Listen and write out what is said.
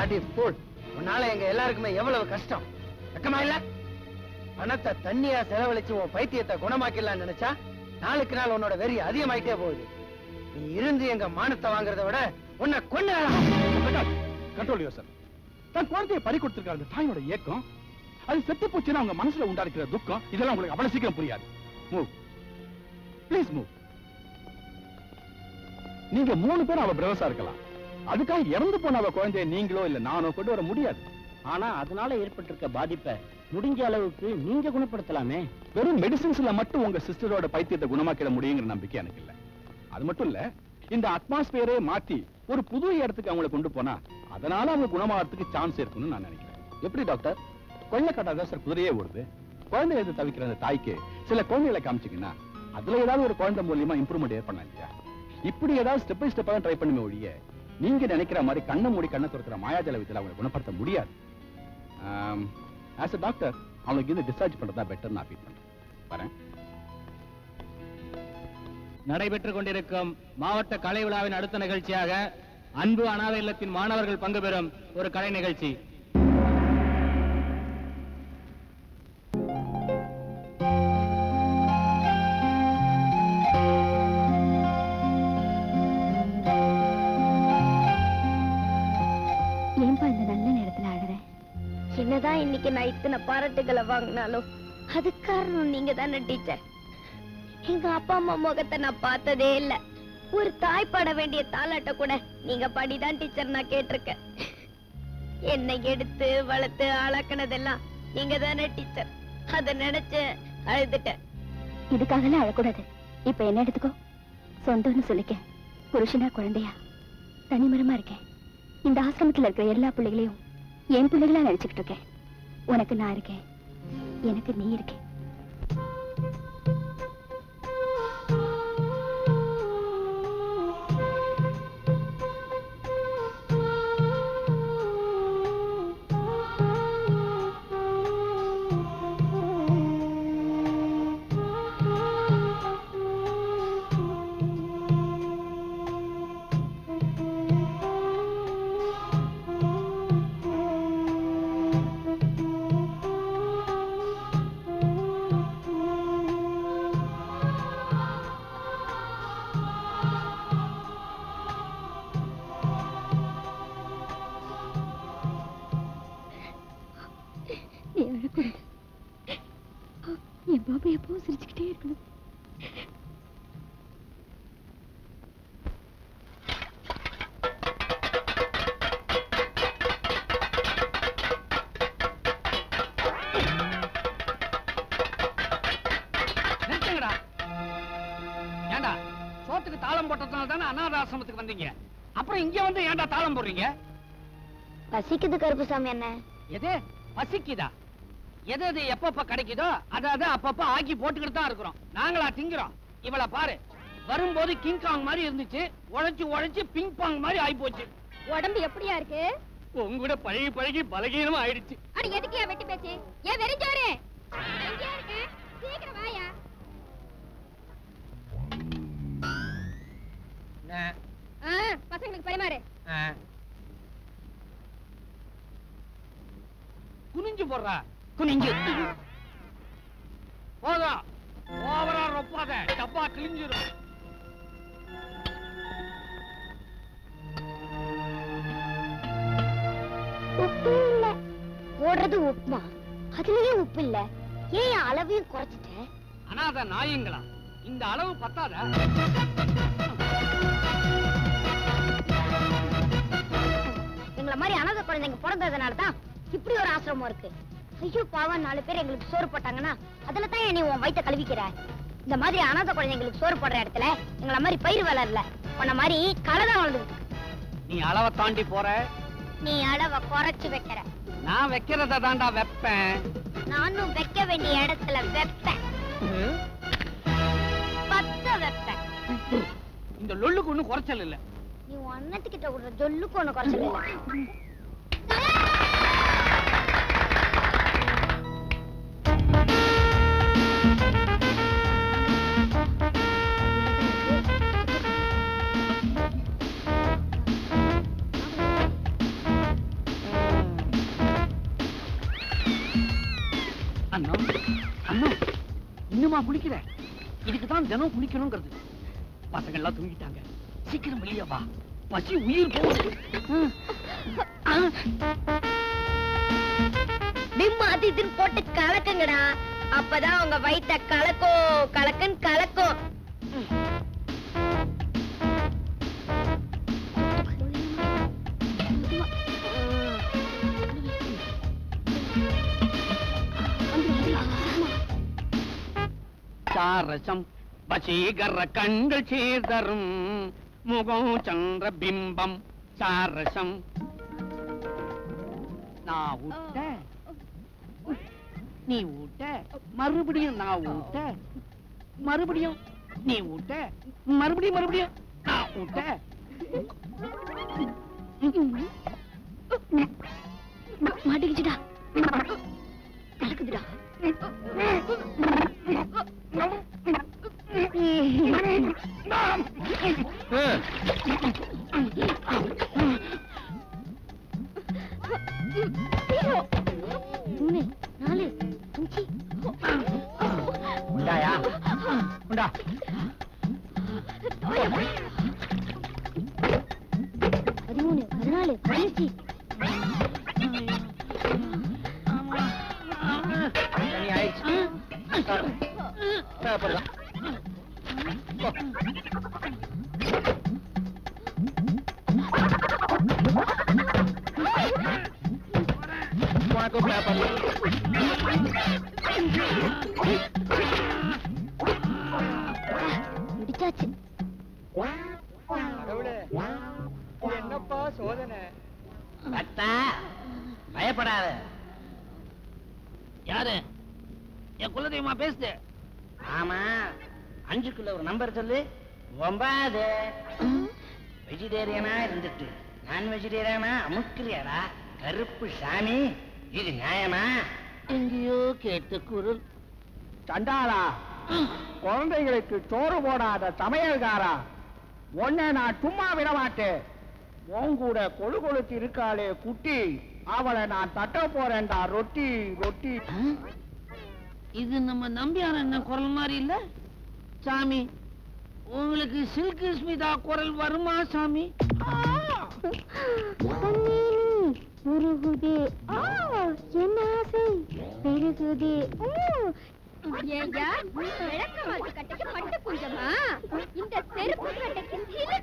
bloody fool. உன்னால எங்க எல்லாருக்குமே எவ்வளவு கஷ்டம். வெக்கமா இல்ல? பணத்தை தண்ணியா செலவழிச்சு உன் பைத்தியத்தை குணமாக்கிடலாம்னு நினைச்சா நாளுக்கு நாள் உன்னோட வெறி அதிகமாயிட்டே போகுது. நீ இருந்து எங்க மானத்தை வாங்குறத விட உன்னை கொண்டு கண்ட்ரோல் யோர். தன் குழந்தையை பறி கொடுத்திருக்காரு அந்த தாயோட ஏக்கம், அது செத்து போச்சுன்னா அவங்க மனசுல உண்டாக்குற துக்கம், இதெல்லாம் உங்களுக்கு அவ்வளவு சீக்கிரம் புரியாது. Move please move. நீங்க 3 பேரும் அவ பிரவசா இருக்கலாம், அதுக்காக இறந்து போன அவ குழந்தைய நீங்களோ இல்ல நானோ கொண்டு வர முடியாது. ஆனா அதனால ஏற்பட்டிருக்க பாதிப்பை முடிஞ்ச அளவுக்கு நீங்க குணப்படுத்தலாமே. வெறும் மெடிசின்ஸ்ல மட்டும் உங்க சிஸ்டரோட பைத்தியத்தை குணமாக்கிட முடியுங்கிற நம்பிக்கை எனக்கு இல்ல. அது மட்டும் இல்ல, இந்த அட்மாஸ்பியரே மாத்தி ஒரு புது இடத்துக்கு அவங்களை கொண்டு போனா அதனால அவங்க குணமாகறதுக்கு சான்ஸ் இருக்குன்னு நான் நினைக்கிறேன். எப்படி டாக்டர்? கொள்ளக்காட்டாதான் சார் குதிரையே ஓடுது. குழந்தை எடுத்து தவிக்கிற அந்த தாய்க்கு சில குழந்தைகளை காமிச்சிங்கன்னா அதுல ஏதாவது ஒரு குழந்தை மூலியமா இம்ப்ரூவ்மெண்ட் ஏற்படலாம் இல்லையா? இப்படி ஏதாவது ஸ்டெப் பை ஸ்டெப்பா ட்ரை பண்ணுமே ஒழிய நீங்க நினைக்கிற மாதிரி கண்ணை மூடி கண்ணை துறக்கிற மாயாஜல விதத்துல அவங்களை குணப்படுத்த முடியாது. ஆஸ் அ டாக்டர் அவங்களுக்கு இது டிஸ்சார்ஜ் பண்றதா பெட்டர் நான் ஃபீல் பண்றேன். வரேன். நடைபெற்றுக் கொண்டிருக்கும் மாவட்ட கலை விழாவின் அடுத்த நிகழ்ச்சியாக அன்பு அனாதை இல்லத்தின் மாணவர்கள் பங்கு பெறும் ஒரு கலை நிகழ்ச்சி. என்னதான் இன்னைக்கு நான் இத்தனை பாராட்டுகளை வாங்கினாலும் அது காரணம் நீங்க தானே டீச்சர். எங்க அப்பா அம்மா முகத்தை நான் பார்த்ததே இல்ல. ஒரு தாய் பாட வேண்டிய தாலாட்ட கூட நீங்க பாடிதான் டீச்சர் நான் கேட்டிருக்கேன். என்னை எடுத்து வளர்த்து ஆளாக்குனதெல்லாம் நீங்க தானே டீச்சர். அத நினைச்சு அழுதுட்டேன். இதுக்காகலாம் அழக்கூடாது. இப்ப என்ன எடுத்துக்கோ, சொந்தம்னு சொல்லிக்க. புருஷனா குழந்தையா தனிமரமா இருக்கேன். இந்த ஆசிரமத்துல இருக்கிற எல்லா பிள்ளைகளையும் என் பிள்ளைகளா நினைச்சுக்கிட்டு இருக்கேன். உனக்கு நான் இருக்கேன், எனக்கு நீ இருக்கேன். என் பாபா எப்பவும் சிரிச்சுக்கிட்டே இருக்கணும். ஏண்டா சோத்துக்கு தாளம் போட்டதுனால தானே அநாத ஆசிரமத்துக்கு வந்தீங்க. அப்புறம் இங்க வந்து ஏண்டா தாளம் போடுறீங்க? பசிக்குது கருப்புசாமி என்ன. எது பசிக்குதா? எது எது எப்பப்ப கிடைக்குதோ அதாவது அப்பப்ப ஆக்கி போட்டுக்கிட்டு தான் இருக்கிறோம். நாங்களா திங்கிறோம்? இவளை பாரு, வரும்போது கிங்காங் மாதிரி இருந்துச்சு, உழைச்சு உழைச்சு பிங் பாங் மாதிரி ஆயி போச்சு. உடம்பு எப்படியா இருக்கு? உங்கூட பழகி பழகி பலகீனமா ஆயிடுச்சு. அட எதுக்கு வெட்டி பேச்சு? ஏன் வெறிஞ்சோரே எங்க இருக்க? சீக்கிரம் வாயா. பசங்களுக்கு பரிமாறு. குனிஞ்சு போடுறா. குனிஞ்சு போதும், ஓவரா ரொப்பாத, டப்பா கிழிஞ்சிரும். உப்பு இல்ல போடுறது உப்புமா, அதுலயே உப்பு இல்ல. ஏன் அளவையும் குறைச்சிட்டேன்? அனாத நாயங்களா, இந்த அளவு பத்தாத? எங்களை மாதிரி அனாதை குழந்தைங்க பிறந்ததுனாலதான் இப்படி ஒரு ஆசிரமம் இருக்கு. ஐயோ பாவம், 4 பேர் எங்களுக்கு சோறு போட்டாங்கன்னா அதுல தான் நீ உன் வயித்தை கழுவிக்கிற. இந்த மாதிரி அனாதை குழந்தைங்களுக்கு சோறு போடுற இடத்துல எங்களை மாதிரி பயிர் வளரல, உன்ன மாதிரி களைதான் வளர்ந்து. நீ அளவை தாண்டி போற. நீ அளவை குறைச்சு வைக்கிற. நான் வைக்கிறத தாண்டா வைப்பேன். நானும் வைக்க வேண்டிய இடத்துல வைப்பேன், பத்த வைப்பேன். இந்த லொல்லுக்கு ஒண்ணும் குறைச்சல் இல்ல. நீ உன் அண்ணத்துக்கிட்ட விடுற ஜொல்லுக்கு ஒண்ணு குறைச்சல் இல்ல. இப்பமா குளிக்கிற? இதுக்கு தான் தினம் குளிக்கணுங்கிறது. பசங்க எல்லாம் தூங்கிட்டாங்க. சீக்கிரம் வெளியே வா, பசி உயிர் போகுது. பிம் அது இதுன்னு போட்டு கலக்குங்கடா, அப்பதான் உங்க வயித்த கலக்கும் கலக்குன்னு கலக்கும். சாரசம் வசீகர கண்கள் சேர்தரும் முகம் சந்திர பிம்பம் சாரசம். நான் ஊட்ட நீ ஊட்ட, மறுபடியும் நான் ஊட்ட, மறுபடியும் நீ ஊட்ட, மறுபடியும் மறுபடியும் நான் ஊட்ட. மாட்டிக்கிச்சுடா, கலக்குதுடா. மூணு நாலு அஞ்சு உண்டாயா உண்டா. 13 14 15 தண்ணி ஆயிடுச்சு. தேவைப்படுதான். உனக்கும் தேவைப்படலாம். முடிச்சாச்சு. என்னப்பா சோதனை? பயப்படாத. யாரு? என் குலதெய்வமா பேசுது. ஆமா, 5க்குள்ள ஒரு நம்பர் சொல்லு. 9. வெஜிடேரியனா இருந்துட்டு நான் வெஜிடேரியனா அமுக்கிறியாடா கருப்பு சாமி. இது நியாயமா? எங்கேயோ கேட்ட குரல். சண்டாளா, குழந்தைகளுக்கு சோறு போடாத சமையல்காரா, உன்னை நான் சும்மா விட மாட்டேன். உன் கூட கொழு கொழுத்து இருக்காளே குட்டி, அவளை நான் தட்ட போறேன்டா. ரொட்டி ரொட்டி. இது நம்ம நம்பியார் என்ன குரல் மாதிரி இல்ல சாமி? உங்களுக்கு சில்கு ஸ்மிதா குரல் வருமா சாமி? உருகுதே என்ன ஆசை பெருகுதே. ஏய்யா, விளக்கமாத்து கட்டைக்கு பட்டு குஞ்சமா, இந்த செருப்பு கட்டைக்கு சில